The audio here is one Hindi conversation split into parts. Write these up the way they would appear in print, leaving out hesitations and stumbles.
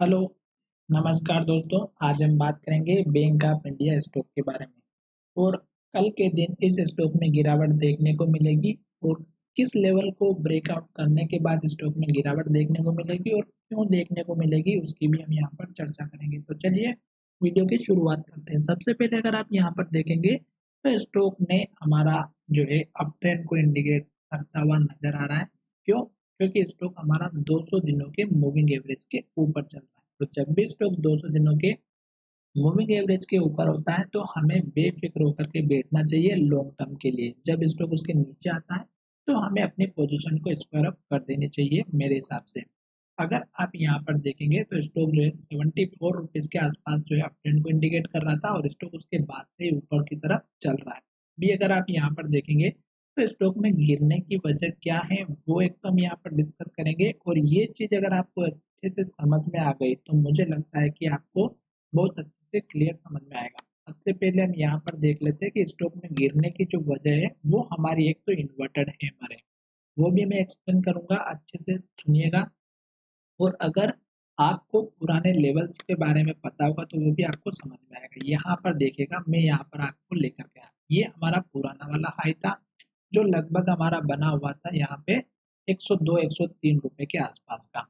हेलो, नमस्कार दोस्तों। आज हम बात करेंगे बैंक ऑफ इंडिया स्टॉक के बारे में और कल के दिन इस स्टॉक में गिरावट देखने को मिलेगी और किस लेवल को ब्रेकआउट करने के बाद स्टॉक में गिरावट देखने को मिलेगी और क्यों देखने को मिलेगी उसकी भी हम यहाँ पर चर्चा करेंगे। तो चलिए वीडियो की शुरुआत करते हैं। सबसे पहले अगर आप यहाँ पर देखेंगे तो स्टॉक ने हमारा जो है अप ट्रेंड को इंडिकेट करता हुआ नजर आ रहा है। क्यों? क्योंकि स्टॉक हमारा 200 दिनों के मूविंग एवरेज के ऊपर चल रहा है। तो जब भी स्टॉक 200 दिनों के मूविंग एवरेज के ऊपर होता है तो हमें बेफिक्र होकर के बैठना चाहिए लॉन्ग टर्म के लिए। जब स्टॉक उसके नीचे आता है तो हमें अपनी पोजीशन को स्क्वायर अप कर देनी चाहिए मेरे हिसाब से। अगर आप यहाँ पर देखेंगे तो स्टॉक जो है 74 रुपीज के आसपास जो है अप ट्रेंड को इंडिकेट कर रहा था और स्टॉक उसके बाद से ही ऊपर की तरफ चल रहा है। भी अगर आप यहाँ पर देखेंगे तो स्टॉक में गिरने की वजह क्या है वो एक तो हम यहाँ पर डिस्कस करेंगे और ये चीज अगर आपको अच्छे से समझ में आ गई तो मुझे लगता है कि आपको बहुत अच्छे से क्लियर समझ में आएगा। सबसे पहले हम यहाँ पर देख लेते हैं कि स्टॉक में गिरने की जो वजह है वो हमारी एक तो इन्वर्टेड हैमर है। वो भी मैं एक्सप्लेन करूंगा, अच्छे से सुनिएगा। और अगर आपको पुराने लेवल्स के बारे में पता होगा तो वो भी आपको समझ में आएगा। यहाँ पर देखिएगा, मैं यहाँ पर आपको लेकर गया, ये हमारा पुराना वाला हाई था जो लगभग हमारा बना हुआ था यहाँ पे 102 103 रुपए के आसपास का।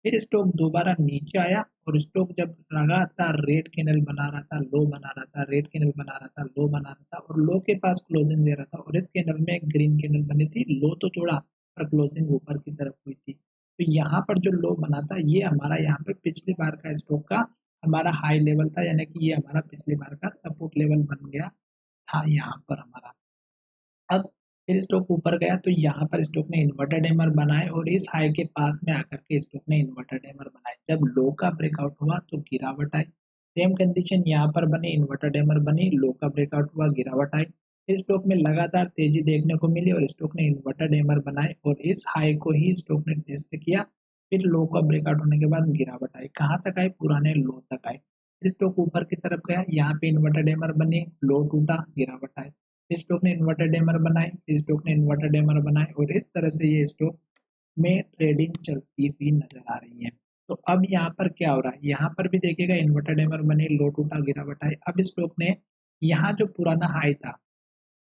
फिर स्टॉक दोबारा नीचे आया और स्टॉक जब लगातार रेड कैंडल बना रहा था, लो बना रहा था, रेड कैंडल बना रहा था, लो बना रहा था और लो के पास क्लोजिंग दे रहा था और इस कैंडल में एक ग्रीन कैंडल बनी थी, लो तो जोड़ा पर क्लोजिंग ऊपर की तरफ हुई थी। तो यहाँ पर जो लो बना था ये हमारा यहाँ पे पिछली बार का स्टॉक का हमारा हाई लेवल था, यानी कि ये हमारा पिछली बार का सपोर्ट लेवल बन गया था यहाँ पर हमारा। अब फिर स्टॉक ऊपर गया तो यहाँ पर स्टॉक ने इन्वर्टेड हैमर बनाए और इस हाई के पास में आकर के स्टॉक ने इन्वर्टेड हैमर बनाए। जब लो का ब्रेकआउट हुआ तो गिरावट आई। सेम कंडीशन यहाँ पर बनी, इन्वर्टेड हैमर बनी, लो का ब्रेकआउट हुआ, गिरावट आई। इस स्टॉक में लगातार तेजी देखने को मिली और स्टॉक ने इन्वर्टेड हैमर बनाए और इस हाई को ही स्टॉक ने टेस्ट किया। फिर लो का ब्रेकआउट होने के बाद गिरावट आई, कहाँ तक आई? पुराने लो तक आई। फिर स्टॉक ऊपर की तरफ गया, यहाँ पे इन्वर्टेड हैमर बनी, लो टूटा, गिरावट आई। स्टॉक ने इन्वर्टेड डैमर बनाए, स्टॉक ने इन्वर्टेड डैमर बनाए और इस तरह से ये स्टॉक में ट्रेडिंग चलती हुई नजर आ रही है। तो अब यहाँ पर क्या हो रहा है? यहाँ पर भी देखिएगा इन्वर्टेड डैमर बने, लो टूटा, गिरावट आई। अब स्टॉक ने यहाँ जो पुराना हाई था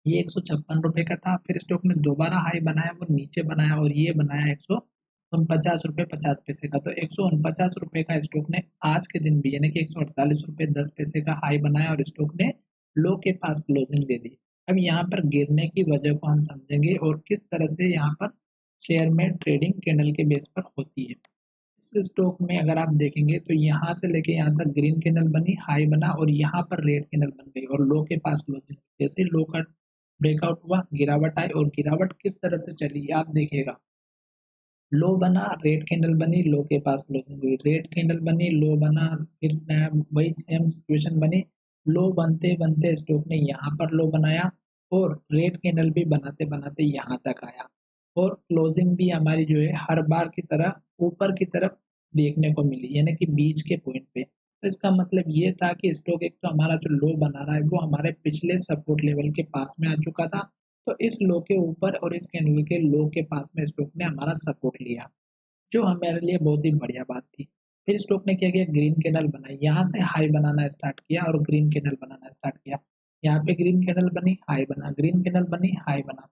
ये 156 रुपए का था, फिर स्टॉक ने दोबारा हाई बनाया, वो नीचे बनाया और ये बनाया 149 रुपए 50 पैसे का। तो 149 रुपए का स्टॉक ने आज के दिन भी यानी कि 148 रुपए 10 पैसे का हाई बनाया और स्टॉक ने लो के पास क्लोजिंग दे दी। अब यहाँ पर गिरने की वजह को हम समझेंगे और किस तरह से यहाँ पर शेयर में ट्रेडिंग कैंडल के बेस पर होती है। इस स्टॉक में अगर आप देखेंगे तो यहाँ से लेके यहाँ तक ग्रीन कैंडल बनी, हाई बना और यहाँ पर रेड कैंडल बन गई और लो के पास क्लोजिंग। जैसे लो का ब्रेकआउट हुआ, गिरावट आई और गिरावट किस तरह से चली आप देखिएगा। लो बना, रेड कैंडल बनी, लो के पास क्लोजिंग हुई, रेड कैंडल बनी, लो बना, फिर नया वही सेम सिचुएशन बनी। लो बनते बनते स्टॉक ने यहाँ पर लो बनाया और रेड कैंडल भी बनाते बनाते यहाँ तक आया और क्लोजिंग भी हमारी जो है हर बार की तरह ऊपर की तरफ देखने को मिली, यानी कि बीच के पॉइंट पे। तो इसका मतलब ये था कि स्टॉक एक तो हमारा जो लो बना रहा है वो हमारे पिछले सपोर्ट लेवल के पास में आ चुका था। तो इस लो के ऊपर और इस कैंडल के लो के पास में स्टॉक ने हमारा सपोर्ट लिया, जो हमारे लिए बहुत ही बढ़िया बात थी। फिर स्टॉक ने क्या किया? ग्रीन कैंडल बनाई, यहाँ से हाई बनाना स्टार्ट किया और ग्रीन कैंडल बनाना स्टार्ट किया। यहाँ पे ग्रीन कैंडल बनी, हाई बना, ग्रीन कैंडल बनी, हाई बना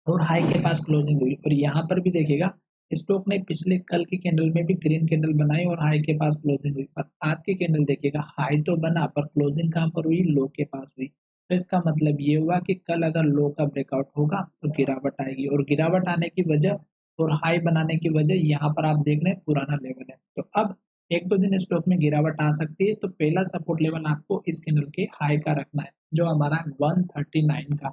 और हाई के पास क्लोजिंग हुई। और यहाँ पर भी देखिएगा स्टॉक ने पिछले कल की कैंडल में भी ग्रीन कैंडल बनाई और हाई के पास क्लोजिंग हुई, पर आज की कैंडल देखिएगा हाई तो बना पर क्लोजिंग कहाँ पर हुई? लो के पास हुई। तो इसका मतलब ये हुआ कि कल अगर लो का ब्रेकआउट होगा तो गिरावट आएगी और गिरावट आने की वजह और हाई बनाने की वजह यहाँ पर आप देख रहे हैं पुराना लेवल है। तो अब एक दो दिन स्टॉक में गिरावट आ सकती है, तो पहला सपोर्ट लेवल आपको इस कैंडल के हाई का रखना है जो हमारा 139 का।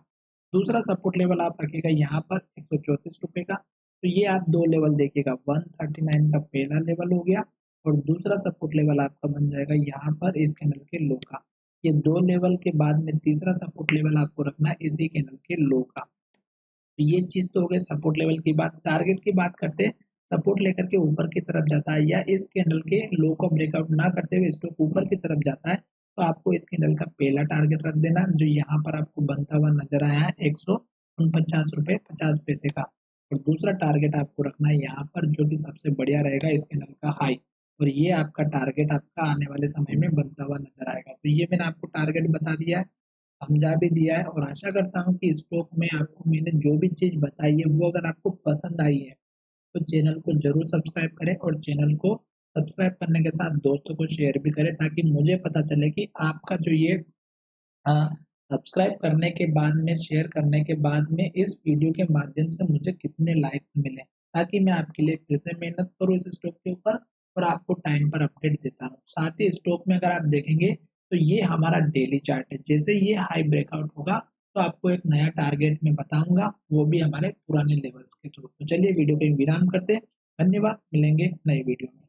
दूसरा सपोर्ट लेवल आप रखिएगा यहाँ पर 134 रुपए का। तो ये आप दो लेवल देखिएगा, 139 का पहला लेवल हो गया और दूसरा सपोर्ट लेवल आपका बन जाएगा यहाँ पर इस कैंडल के लो का। ये दो लेवल के बाद में तीसरा सपोर्ट लेवल आपको रखना है इसी कैंडल के लो का। तो ये चीज तो हो गई सपोर्ट लेवल की बात। टारगेट की बात करते हैं, सपोर्ट लेकर के ऊपर की तरफ जाता है या इस कैंडल के लो को ब्रेकआउट ना करते हुए स्टॉक ऊपर की तरफ जाता है तो आपको इस कैंडल का पहला टारगेट रख देना जो यहाँ पर आपको बनता हुआ नजर आया है 149 रुपए 50 पैसे का। और दूसरा टारगेट आपको रखना है यहाँ पर जो कि सबसे बढ़िया रहेगा इस कैंडल का हाई और ये आपका टारगेट आपका आने वाले समय में बनता हुआ नजर आएगा। तो ये मैंने आपको टारगेट बता दिया है, समझा भी दिया है, और आशा करता हूँ कि स्टॉक में आपको मैंने जो भी चीज़ बताई है वो अगर आपको पसंद आई है तो चैनल को जरूर सब्सक्राइब करें, और चैनल को सब्सक्राइब करने के साथ दोस्तों को शेयर भी करें, ताकि मुझे पता चले कि आपका जो ये सब्सक्राइब करने के बाद में, शेयर करने के बाद में इस वीडियो के माध्यम से मुझे कितने लाइक्स मिले, ताकि मैं आपके लिए फिर से मेहनत करूँ इस स्टॉक के ऊपर और आपको टाइम पर अपडेट देता रहूँ। साथ ही स्टॉक में अगर आप देखेंगे तो ये हमारा डेली चार्ट है, जैसे ये हाई ब्रेकआउट होगा तो आपको एक नया टारगेट मैं बताऊंगा, वो भी हमारे पुराने लेवल्स के थ्रू। तो चलिए वीडियो को विराम करते हैं। धन्यवाद, मिलेंगे नई वीडियो में।